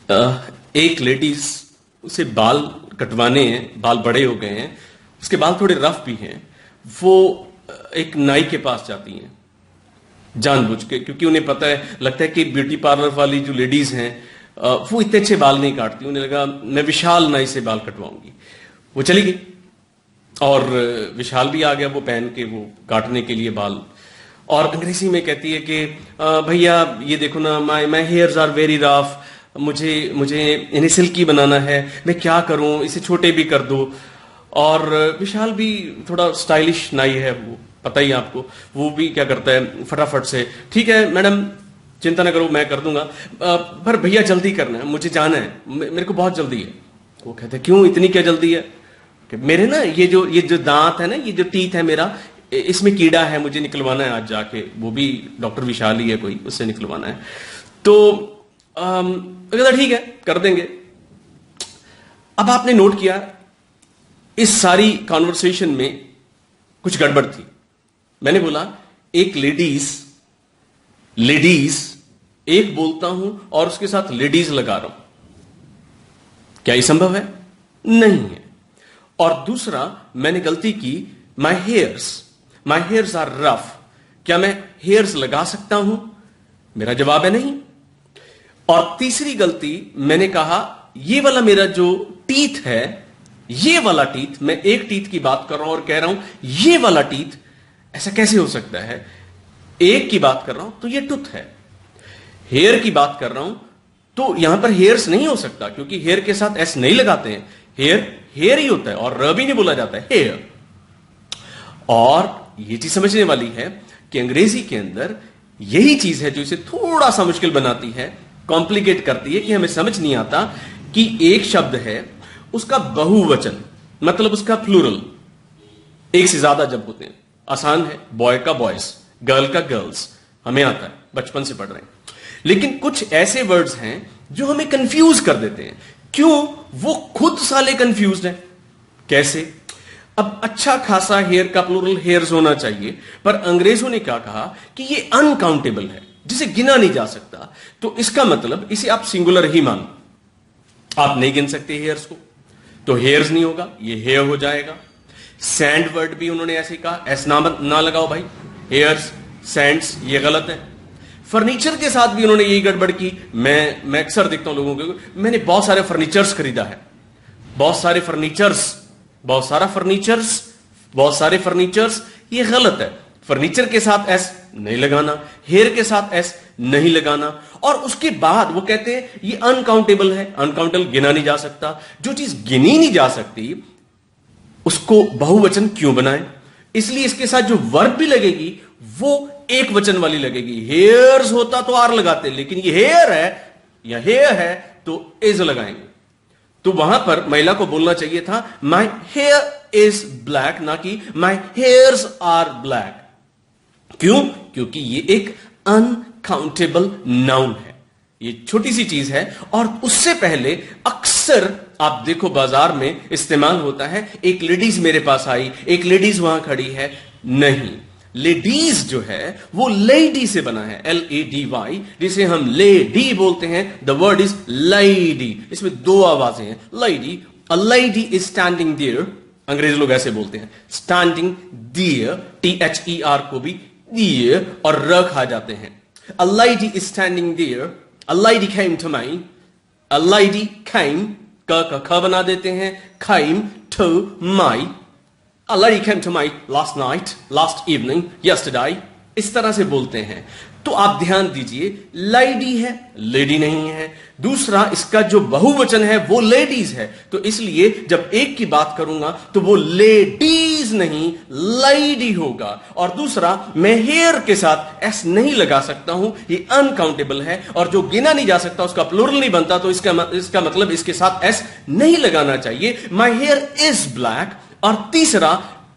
एक लेडीज उसे बाल कटवाने हैं, बाल बड़े हो गए हैं, उसके बाल थोड़े रफ भी हैं, वो एक नाई के पास जाती हैं जानबूझ के, क्योंकि उन्हें पता है, लगता है कि ब्यूटी पार्लर वाली जो लेडीज हैं वो इतने अच्छे बाल नहीं काटती। उन्हें लगा मैं विशाल नाई से बाल कटवाऊंगी। वो चली गई और विशाल भी आ गया वो पहन के, वो काटने के लिए बाल। और अंग्रेजी में कहती है कि भैया ये देखो ना, my hairs are very rough, मुझे इन्हें सिल्की बनाना है, मैं क्या करूं, इसे छोटे भी कर दो। और विशाल भी थोड़ा स्टाइलिश नाई है, वो पता ही आपको, वो भी क्या करता है फटाफट से, ठीक है मैडम चिंता ना करो मैं कर दूंगा, पर भैया जल्दी करना है, मुझे जाना है, मेरे को बहुत जल्दी है। वो कहते हैं क्यों इतनी क्या जल्दी है? कि मेरे ना ये जो दांत है ना, ये जो टीथ है मेरा, इसमें कीड़ा है, मुझे निकलवाना है आज जाके, वो भी डॉक्टर विशाल ही है कोई, उससे निकलवाना है। तो कहता ठीक है कर देंगे। अब आपने नोट किया इस सारी कॉन्वर्सेशन में कुछ गड़बड़ थी। मैंने बोला एक लेडीज एक बोलता हूं और उसके साथ लेडीज लगा रहा हूं, क्या ये संभव है? नहीं है। और दूसरा मैंने गलती की, माई हेयर्स आर रफ, क्या मैं हेयर्स लगा सकता हूं? मेरा जवाब है नहीं। और तीसरी गलती मैंने कहा ये वाला मेरा जो टीथ है, ये वाला टीथ, मैं एक टीथ की बात कर रहा हूं और कह रहा हूं ये वाला टीथ, ऐसा कैसे हो सकता है? एक की बात कर रहा हूं तो ये टूथ है, हेयर की बात कर रहा हूं तो यहां पर हेयर्स नहीं हो सकता, क्योंकि हेयर के साथ एस नहीं लगाते हैं, हेयर ही होता है और र भी नहीं बोला जाता है, हेयर। और ये चीज समझने वाली है कि अंग्रेजी के अंदर यही चीज है जो इसे थोड़ा सा मुश्किल बनाती है, कॉम्प्लिकेट करती है, कि हमें समझ नहीं आता कि एक शब्द है उसका बहुवचन, मतलब उसका प्लूरल एक से ज्यादा जब होते हैं, आसान है, बॉय का बॉयज, गर्ल का गर्ल्स, हमें आता है, बचपन से पढ़ रहे हैं। लेकिन कुछ ऐसे वर्ड्स हैं जो हमें कंफ्यूज कर देते हैं। क्यों? वो खुद साले कंफ्यूज हैं। कैसे? अब अच्छा खासा हेयर का प्लूरल हेयर्स होना चाहिए, पर अंग्रेजों ने क्या कहा कि ये अनकाउंटेबल है, जिसे गिना नहीं जा सकता, तो इसका मतलब इसे आप सिंगुलर ही मानो, आप नहीं गिन सकते हेयर्स को, तो हेयर्स नहीं होगा, ये हेयर हो जाएगा। सैंड वर्ड भी उन्होंने ऐसे कहा, एस ना लगाओ भाई, हेयर्स सैंड्स, ये गलत है। फर्नीचर के साथ भी उन्होंने यही गड़बड़ की। मैं अक्सर देखता हूं लोगों को, मैंने बहुत सारे फर्नीचर्स खरीदा है, बहुत सारे फर्नीचर्स, ये गलत है। फर्नीचर के साथ एस नहीं लगाना, हेयर के साथ एस नहीं लगाना। और उसके बाद वो कहते हैं ये अनकाउंटेबल है, अनकाउंटेबल गिना नहीं जा सकता। जो चीज गिनी नहीं जा सकती उसको बहुवचन क्यों बनाएं? इसलिए इसके साथ जो वर्ब भी लगेगी वो एक वचन वाली लगेगी। हेयर्स होता तो आर लगाते, लेकिन ये हेयर है या हेयर है तो इज लगाएंगे। तो वहां पर महिला को बोलना चाहिए था माई हेयर इज ब्लैक, ना कि माई हेयर्स आर ब्लैक। क्यों? क्योंकि ये एक अनकाउंटेबल नाउन है, ये छोटी सी चीज है। और उससे पहले अक्सर आप देखो बाजार में इस्तेमाल होता है, एक लेडीज मेरे पास आई, एक लेडीज वहां खड़ी है। नहीं, लेडीज जो है वो लेडी से बना है, LADY, जिसे हम लेडी बोलते हैं। द वर्ड इज लेडी, इसमें दो आवाजें हैं, lady. A lady is standing there, अंग्रेजी लोग ऐसे बोलते हैं, स्टैंडिंग देयर, THER को भी देयर और र खा जाते हैं। A lady is standing there, a lady came to me, a lady came, क बना देते हैं, came to my. A lady came to me last night, last evening, yesterday, इस तरह से बोलते हैं। तो आप ध्यान दीजिए, लेडी है, लेडी नहीं है। दूसरा, इसका जो बहुवचन है वो लेडीज है, तो इसलिए जब एक की बात करूंगा तो वो लेडीज नहीं लेडी होगा। और दूसरा, मैं हेयर के साथ एस नहीं लगा सकता हूं, ये अनकाउंटेबल है, और जो गिना नहीं जा सकता उसका प्लूरल नहीं बनता, तो इसका मतलब इसके साथ एस नहीं लगाना चाहिए। My here is black. और तीसरा,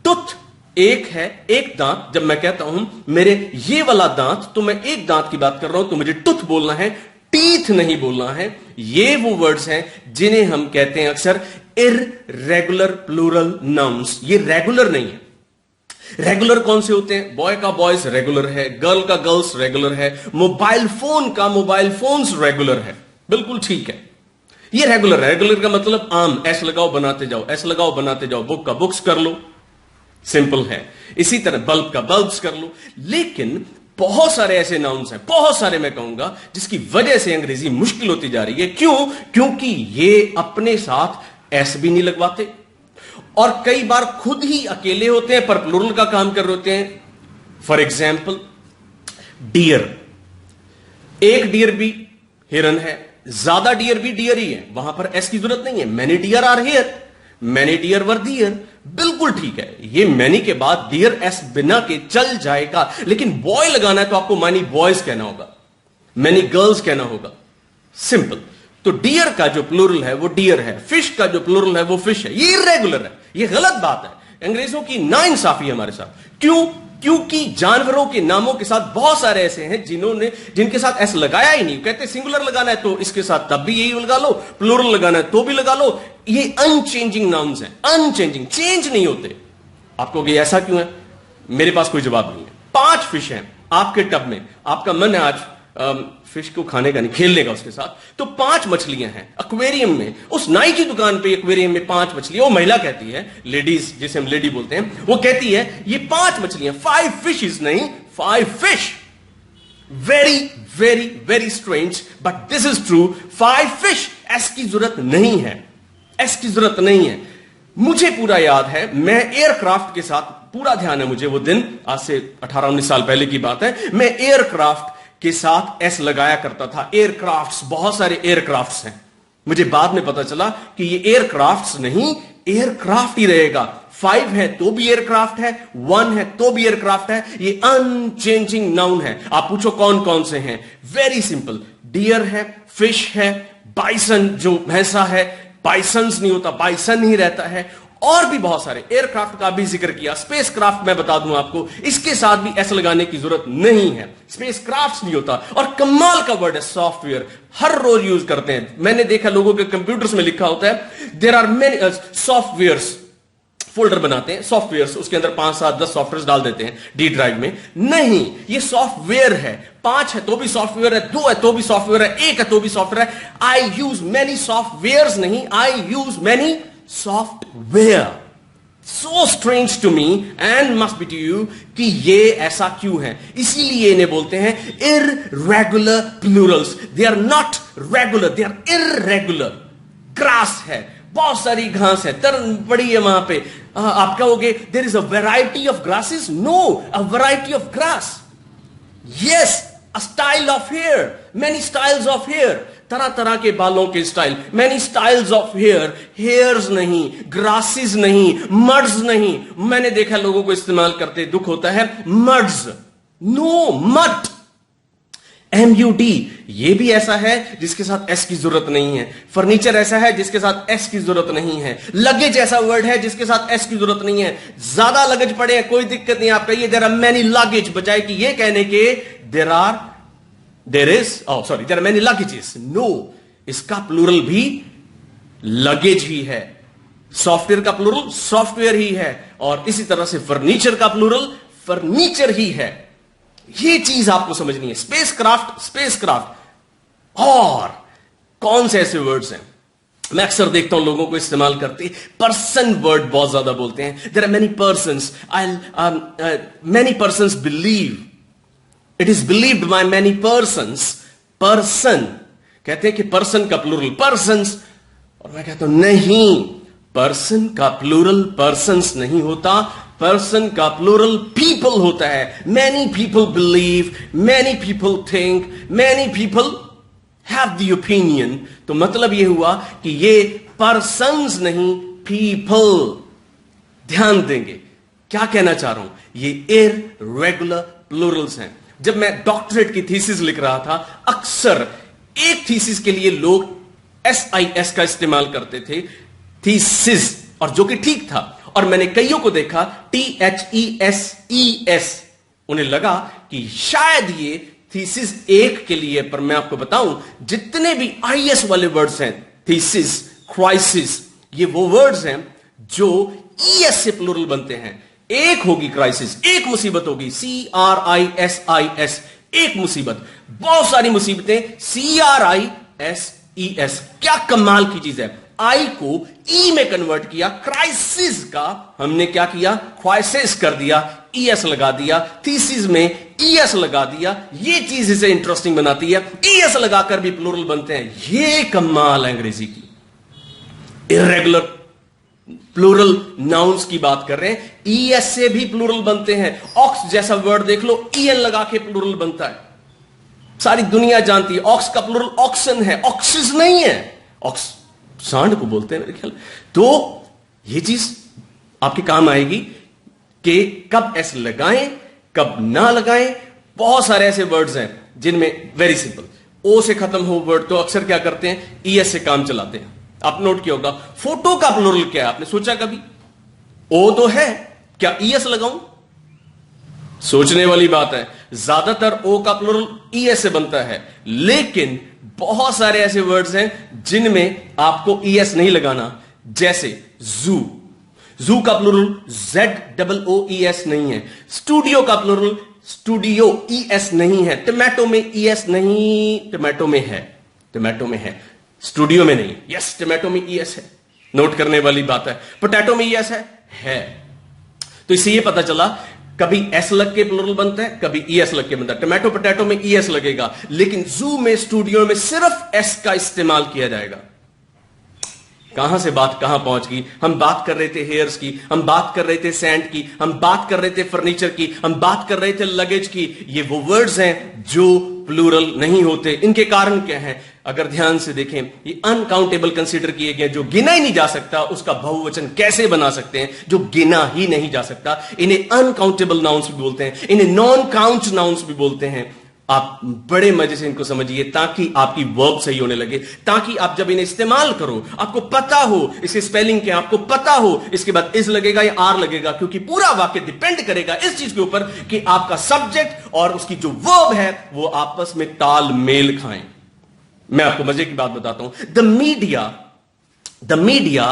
टूथ एक है, एक दांत। जब मैं कहता हूं मेरे ये वाला दांत, तो मैं एक दांत की बात कर रहा हूं, तो मुझे टूथ बोलना है, टीथ नहीं बोलना है। ये वो वर्ड्स हैं जिन्हें हम कहते हैं अक्सर इररेगुलर प्लूरल नाउन्स। ये रेगुलर नहीं है। रेगुलर कौन से होते हैं? बॉय का बॉयज रेगुलर है, गर्ल का गर्ल्स रेगुलर है, मोबाइल फोन का मोबाइल फोन्स रेगुलर है, बिल्कुल ठीक है। ये रेगुलर है। रेगुलर का मतलब आम, एस लगाओ बनाते जाओ, एस लगाओ बनाते जाओ। बुक का बुक्स कर लो, सिंपल है। इसी तरह बल्ब का बल्ब्स कर लो। लेकिन बहुत सारे ऐसे नाउन्स हैं, बहुत सारे मैं कहूंगा, जिसकी वजह से अंग्रेजी मुश्किल होती जा रही है। क्यों? क्योंकि ये अपने साथ एस भी नहीं लगवाते और कई बार खुद ही अकेले होते हैं पर प्लूरल का काम कर रहे होते हैं। फॉर एग्जाम्पल डियर, एक डियर भी हिरन है, ज्यादा डियर भी डियर ही है, वहां पर एस की जरूरत नहीं है। Many deer are here, many deer were deer, बिल्कुल ठीक है। ये मैनी के बाद डियर एस बिना के चल जाएगा, लेकिन बॉय लगाना है तो आपको मैनी बॉयज कहना होगा, मैनी गर्ल्स कहना होगा, सिंपल। तो डियर का जो प्लूरल है वो डियर है, फिश का जो प्लूरल है वो फिश है। ये इरेगुलर है, ये गलत बात है। अंग्रेजों की नाइंसाफी है हमारे साथ। क्यों? क्योंकि जानवरों के नामों के साथ बहुत सारे ऐसे हैं जिनके साथ एस लगाया ही नहीं। कहते सिंगुलर लगाना है तो इसके साथ तब भी यही लगा लो, प्लूरल लगाना है तो भी लगा लो। ये अनचेंजिंग नाउन्स हैं, अनचेंजिंग, चेंज नहीं होते। आपको कि ऐसा क्यों है? मेरे पास कोई जवाब नहीं है। 5 फिश हैं आपके टब में, आपका मन है आज फिश को खाने का नहीं, खेलने का उसके साथ, तो 5 मछलियां हैं एक्वेरियम में। उस नाई की दुकान पे एक्वेरियम में 5 मछलियां, वो महिला कहती है, लेडीज जिसे हम लेडी बोलते हैं, वो कहती है ये 5 मछलियां, 5 फिशेस नहीं, 5 fish. Very very very strange but this is true. 5 fish. S की जरूरत नहीं है, एस की जरूरत नहीं है। मुझे पूरा याद है, मैं एयरक्राफ्ट के साथ पूरा ध्यान है मुझे, वो दिन आज से 18-19 साल पहले की बात है, मैं एयरक्राफ्ट के साथ एस लगाया करता था। एयरक्राफ्ट्स, बहुत सारे एयरक्राफ्ट्स हैं। मुझे बाद में पता चला कि ये एयरक्राफ्ट्स नहीं, एयरक्राफ्ट ही रहेगा। 5 है तो भी एयरक्राफ्ट है, 1 है तो भी एयरक्राफ्ट है। ये अनचेंजिंग नाउन है। आप पूछो कौन कौन से हैं? वेरी सिंपल, डियर है, फिश है, बाइसन जो भैंसा है, बाइसन्स नहीं होता, बाइसन ही रहता है, और भी बहुत सारे। एयरक्राफ्ट का भी जिक्र किया, स्पेस क्राफ्ट मैं बता दूं आपको, इसके साथ भी एस लगाने की जरूरत नहीं है, स्पेस क्राफ्ट नहीं होता। और कमाल का वर्ड है सॉफ्टवेयर, हर रोज यूज करते हैं। मैंने देखा लोगों के कंप्यूटर्स में लिखा होता है there are many softwares, folder बनाते हैं सॉफ्टवेयर, उसके अंदर 5, 7, 10 सॉफ्टवेयर डाल देते हैं डी ड्राइव में। नहीं, ये सॉफ्टवेयर है। 5 है तो भी सॉफ्टवेयर है, 2 है तो भी सॉफ्टवेयर है, 1 है तो भी सॉफ्टवेयर है। आई यूज मेनी सॉफ्टवेयर नहीं, I use many software. So strange to me and must be to you कि ये ऐसा क्यों है। इसीलिए इन्हें बोलते हैं irregular plurals. They are not regular, they are irregular. Grass है, बहुत सारी घास है, तरन पड़ी है वहां पे। आप कहोगे there is a variety of grasses. No, a variety of grass. Yes, a style of hair, many styles of hair, तरह तरह के बालों के स्टाइल, many styles of hair. Hairs नहीं, ग्रासेस नहीं, मड्स नहीं। मैंने देखा लोगों को इस्तेमाल करते, दुख होता है। मड्स, नो, मड, MUD, ये भी ऐसा है जिसके साथ एस की जरूरत नहीं है। फर्नीचर ऐसा है जिसके साथ एस की जरूरत नहीं है। लगेज ऐसा वर्ड है जिसके साथ एस की जरूरत नहीं है। ज्यादा लगेज पड़े हैं, कोई दिक्कत नहीं, आप कहिए देयर आर मेनी लगेज, बजाय कि ये कहने के there are many luggages. No, इसका प्लूरल भी लगेज ही है। सॉफ्टवेयर का प्लूरल सॉफ्टवेयर ही है, और इसी तरह से फर्नीचर का प्लूरल फर्नीचर ही है। ये चीज आपको समझनी है। Spacecraft, spacecraft. और कौन से ऐसे वर्ड्स हैं मैं अक्सर देखता हूं लोगों को इस्तेमाल करते, पर्सन वर्ड बहुत ज्यादा बोलते हैं। There are many persons, many persons believe, it is believed by many persons. Person कहते हैं कि पर्सन का प्लूरल पर्सन्स, और मैं कहता हूं नहीं, पर्सन का प्लूरल पर्सन्स नहीं होता, पर्सन का प्लूरल पीपल होता है। Many people believe, many people think, many people have the opinion. तो मतलब यह हुआ कि ये पर्सन्स नहीं, पीपल। ध्यान देंगे क्या कहना चाह रहा हूं, ये इररेगुलर प्लूरल्स हैं। जब मैं डॉक्टरेट की थीसिस लिख रहा था, अक्सर एक थीसिस के लिए लोग SIS का इस्तेमाल करते थे, थीसिस, और जो कि ठीक था। और मैंने कईयों को देखा THESES, उन्हें लगा कि शायद ये थीसिस एक के लिए, पर मैं आपको बताऊं जितने भी IS वाले वर्ड्स हैं, थीसिस, क्राइसिस, ये वो वर्ड्स हैं जो ES से प्लूरल बनते हैं। एक होगी क्राइसिस, एक मुसीबत होगी, CRISIS, एक मुसीबत। बहुत सारी मुसीबतें CRISES ES, क्या कमाल की चीज है। आई को ई में कन्वर्ट किया, क्राइसिस का हमने क्या किया, क्राइसिस कर दिया, ES लगा दिया, थीसिस में ES लगा दिया। ये चीज इसे इंटरेस्टिंग बनाती है, ES लगाकर भी प्लूरल बनते हैं। ये कमाल है अंग्रेजी की। इर्रेगुलर प्लूरल नाउन्स की बात कर रहे हैं, ES से भी प्लूरल बनते हैं। ऑक्स जैसा वर्ड देख लो, EN लगा के प्लूरल बनता है। सारी दुनिया जानती है ऑक्स का प्लूरल ऑक्सन है, ऑक्सिस नहीं है। ऑक्स सांड को बोलते हैं मेरे ख्याल। तो ये चीज आपके काम आएगी कि कब एस लगाएं, कब ना लगाएं। बहुत सारे ऐसे वर्ड्स हैं जिनमें वेरी सिंपल, ओ से खत्म हो वर्ड तो अक्सर क्या करते हैं, ES से काम चलाते हैं। आप नोट किया होगा, फोटो का प्लूरल क्या है, आपने सोचा कभी? ओ तो है, क्या ES लगाऊं? सोचने वाली बात है। ज्यादातर ओ का प्लूरल ES से बनता है, लेकिन बहुत सारे ऐसे वर्ड्स हैं जिनमें आपको ES नहीं लगाना। जैसे जू, जू का प्लूरल ZOOES नहीं है। स्टूडियो का प्लूरल स्टूडियो ES नहीं है। टमाटो में ES नहीं, टमाटो में है, टमाटो में है, स्टूडियो में नहीं। यस, टमाटो में ES है, नोट करने वाली बात है। पोटैटो में ES है। तो इससे यह पता चला कभी एस लग के प्लूरल बनता है, कभी ES लग के बनता है। टमाटो पोटैटो में ES लगेगा, लेकिन जू में, स्टूडियो में सिर्फ एस का इस्तेमाल किया जाएगा। कहां से बात कहां पहुंच गई। हम बात कर रहे थे हेयर्स की, हम बात कर रहे थे सैंड की, हम बात कर रहे थे फर्नीचर की, हम बात कर रहे थे लगेज की। ये वो वर्ड्स हैं जो प्लूरल नहीं होते। इनके कारण क्या है, अगर ध्यान से देखें, ये अनकाउंटेबल कंसीडर किए गए, जो गिना ही नहीं जा सकता उसका बहुवचन कैसे बना सकते हैं, जो गिना ही नहीं जा सकता। इन्हें अनकाउंटेबल नाउन्स भी बोलते हैं, इन्हें नॉन काउंट नाउन्स भी बोलते हैं। आप बड़े मजे से इनको समझिए ताकि आपकी वर्ब सही होने लगे, ताकि आप जब इन्हें इस्तेमाल करो आपको पता हो इसके स्पेलिंग क्या, आपको पता हो इसके बाद इस लगेगा या आर लगेगा, क्योंकि पूरा वाक्य डिपेंड करेगा इस चीज के ऊपर कि आपका सब्जेक्ट और उसकी जो वर्ब है वो आपस में तालमेल खाएं। मैं आपको मजे की बात बताता हूं। The media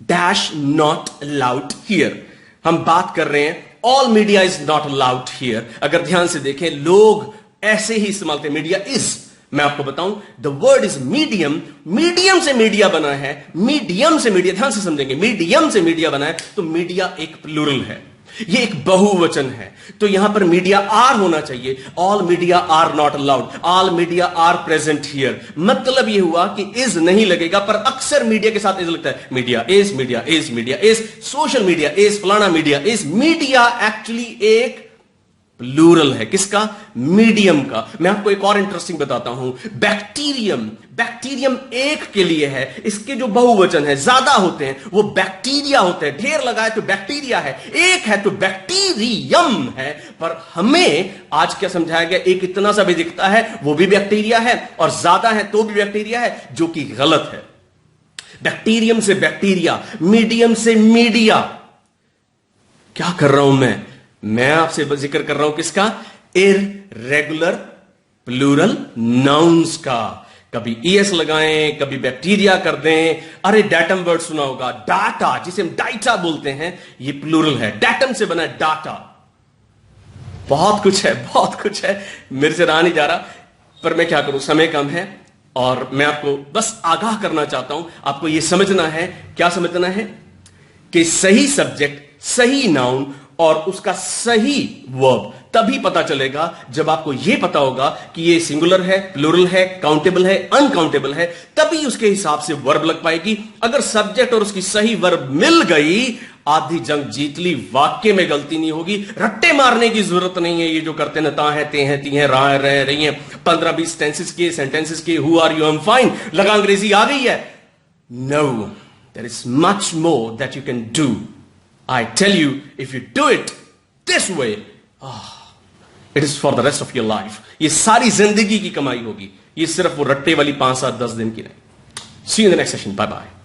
dash not allowed here. हम बात कर रहे हैं all media is not allowed here. अगर ध्यान से देखें, लोग ऐसे ही इस्तेमाल करते हैं, मीडिया इज। मैं आपको बताऊं, the word is medium. Medium से मीडिया बना है, मीडियम से मीडिया, ध्यान से समझेंगे, मीडियम से मीडिया बना है, तो मीडिया एक प्लूरल है, ये एक बहुवचन है। तो यहां पर मीडिया आर होना चाहिए। All media are not allowed, all media are present here. मतलब यह हुआ कि इज नहीं लगेगा, पर अक्सर मीडिया के साथ इज लगता है। Media is, media is, media is, social media is, फलाना मीडिया इज। मीडिया एक्चुअली एक प्लूरल है, किसका? मीडियम का। मैं आपको एक और इंटरेस्टिंग बताता हूं, बैक्टीरियम। बैक्टीरियम एक के लिए है, इसके जो बहुवचन है ज्यादा होते हैं वो बैक्टीरिया होते हैं। ढेर लगाए तो बैक्टीरिया है, एक है तो बैक्टीरियम है। पर हमें आज क्या समझाया गया, एक इतना सा भी दिखता है वो भी बैक्टीरिया है, और ज्यादा है तो भी बैक्टीरिया है, जो कि गलत है। बैक्टीरियम से बैक्टीरिया, मीडियम से मीडिया। क्या कर रहा हूं मैं आपसे जिक्र कर रहा हूं किसका? इररेगुलर प्लूरल नाउन्स का। कभी ES लगाएं, कभी बैक्टीरिया कर दें। अरे डैटम वर्ड सुना होगा, डाटा, जिसे हम डाटा बोलते हैं, ये प्लूरल है, डैटम से बना है डाटा। बहुत कुछ है, बहुत कुछ है, मेरे से रहा नहीं जा रहा, पर मैं क्या करूं, समय कम है और मैं आपको बस आगाह करना चाहता हूं। आपको यह समझना है, क्या समझना है, कि सही सब्जेक्ट, सही नाउन और उसका सही वर्ब तभी पता चलेगा जब आपको यह पता होगा कि यह सिंगुलर है, प्लूरल है, काउंटेबल है, अनकाउंटेबल है, तभी उसके हिसाब से वर्ब लग पाएगी। अगर सब्जेक्ट और उसकी सही वर्ब मिल गई, आधी जंग जीत ली। वाक्य में गलती नहीं होगी, रट्टे मारने की जरूरत नहीं है। ये जो करते ना, ता है, ते हैं, ती हैं, रहा रह रही हैं, 15-20 टेंसेस के, सेंटेंसेस के, who are you, I am fine, लगा अंग्रेजी आ गई है। No, there is much more that you can do. I tell you, if you do it this way, it is for the rest of your life. ये सारी जिंदगी की कमाई होगी, ये सिर्फ वो रट्टे वाली 5-7-10 दिन की नहीं। See you in the next session. Bye bye.